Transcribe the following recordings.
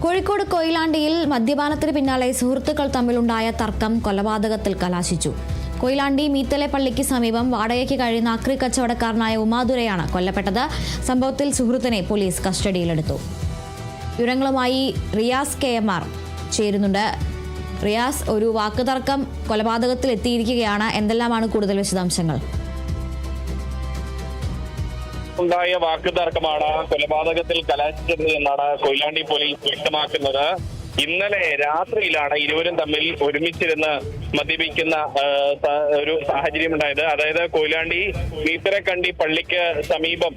കോഴിക്കോട് കൊയിലാണ്ടിയിൽ മദ്യപാനത്തിന് പിന്നാലെ സുഹൃത്തുക്കൾ തമ്മിലുണ്ടായ തർക്കം കൊലപാതകത്തിൽ കലാശിച്ചു. കൊയിലാണ്ടി മീത്തലെ പള്ളിക്ക് സമീപം വാടകയ്ക്ക് കഴിയുന്ന അക്രി കച്ചവടക്കാരനായ ഉമാദുരയാണ് കൊല്ലപ്പെട്ടത്. സംഭവത്തിൽ സുഹൃത്തിനെ പോലീസ് കസ്റ്റഡിയിലെടുത്തു. വിവരങ്ങളുമായി റിയാസ് KMR ചേരുന്നുണ്ട്. റിയാസ്, ഒരു വാക്കുതർക്കം കൊലപാതകത്തിൽ എത്തിയിരിക്കുകയാണ്. എന്തെല്ലാമാണ് കൂടുതൽ വിശദാംശങ്ങൾ? ഉണ്ടായ വാക്കുതർക്കമാണ് കൊലപാതകത്തിൽ കലാശിച്ചത് എന്നാണ് കൊയിലാണ്ടി പോലീസ് വ്യക്തമാക്കുന്നത്. ഇന്നലെ രാത്രിയിലാണ് ഇരുവരും തമ്മിൽ ഒരുമിച്ചിരുന്ന് മദ്യപിക്കുന്ന ഒരു സാഹചര്യം ഉണ്ടായത്. അതായത് കൊയിലാണ്ടി മീത്തരക്കണ്ടി പള്ളിക്ക് സമീപം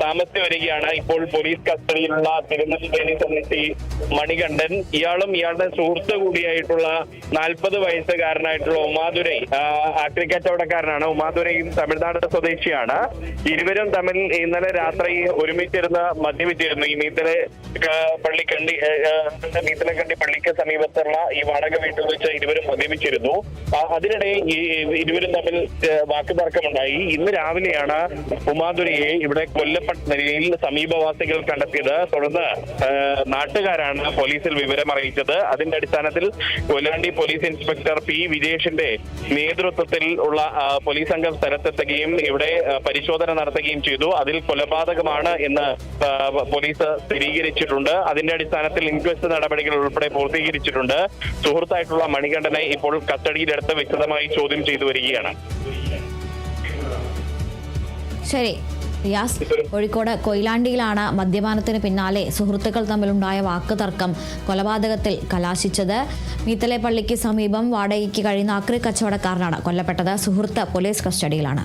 താമസിച്ചു വരികയാണ് ഇപ്പോൾ പോലീസ് കസ്റ്റഡിയിലുള്ള തിരുനെല്ലി സ്വദേശി മണികണ്ഠൻ. ഇയാളും ഇയാളുടെ സുഹൃത്ത് കൂടിയായിട്ടുള്ള 40 വയസ്സുകാരനായിട്ടുള്ള ഉമാദുരൈ അക്രി കച്ചവടക്കാരനാണ്. ഉമാദുരയും തമിഴ്നാട് സ്വദേശിയാണ്. ഇരുവരും തമ്മിൽ ഇന്നലെ രാത്രി ഒരുമിച്ചിരുന്ന് മദ്യപിച്ചിരുന്നു. ഈ മീത്തലക്കണ്ടി പള്ളിക്ക് സമീപത്തുള്ള ഈ വാടക വീട്ടിൽ വെച്ച് ഇരുവരും മദ്യപിച്ചിരുന്നു. അതിനിടെ ഈ ഇരുവരും തമ്മിൽ വാക്കുതർക്കമുണ്ടായി. ഇന്ന് രാവിലെയാണ് ഉമാദുരയെ ഇവിടെ കൊല്ലപ്പെട്ട നിലയിൽ സമീപവാസികൾ കണ്ടെത്തിയത്. തുടർന്ന് നാട്ടുകാരാണ് പോലീസിൽ വിവരം അറിയിച്ചത്. അതിന്റെ അടിസ്ഥാനത്തിൽ കൊയിലാണ്ടി പോലീസ് ഇൻസ്പെക്ടർ P. വിജേഷിന്റെ നേതൃത്വത്തിൽ ഉള്ള പോലീസ് സംഘം സ്ഥലത്തെത്തുകയും ഇവിടെ പരിശോധന നടത്തുകയും ചെയ്തു. അതിൽ കൊലപാതകമാണ് എന്ന് പോലീസ് സ്ഥിരീകരിച്ചിട്ടുണ്ട്. അതിന്റെ അടിസ്ഥാനത്തിൽ ഇൻക്വസ്റ്റ് നടപടികൾ ഉൾപ്പെടെ പൂർത്തീകരിച്ചിട്ടുണ്ട്. സുഹൃത്തായിട്ടുള്ള മണികണ്ഠനെ ഇപ്പോൾ കസ്റ്റഡിയിലെടുത്ത് വിശദമായി ചോദ്യം ചെയ്തു വരികയാണ്. ശരി റിയാസ്, കോഴിക്കോട് കൊയിലാണ്ടിയിലാണ് മദ്യപാനത്തിന് പിന്നാലെ സുഹൃത്തുക്കൾ തമ്മിലുണ്ടായ വാക്കുതർക്കം കൊലപാതകത്തിൽ കലാശിച്ചത്. മീത്തലെ പള്ളിക്ക് സമീപം വാടകയ്ക്ക് കഴിയുന്ന അക്രി കച്ചവടക്കാരനാണ് കൊല്ലപ്പെട്ടത്. സുഹൃത്ത് പോലീസ് കസ്റ്റഡിയിലാണ്.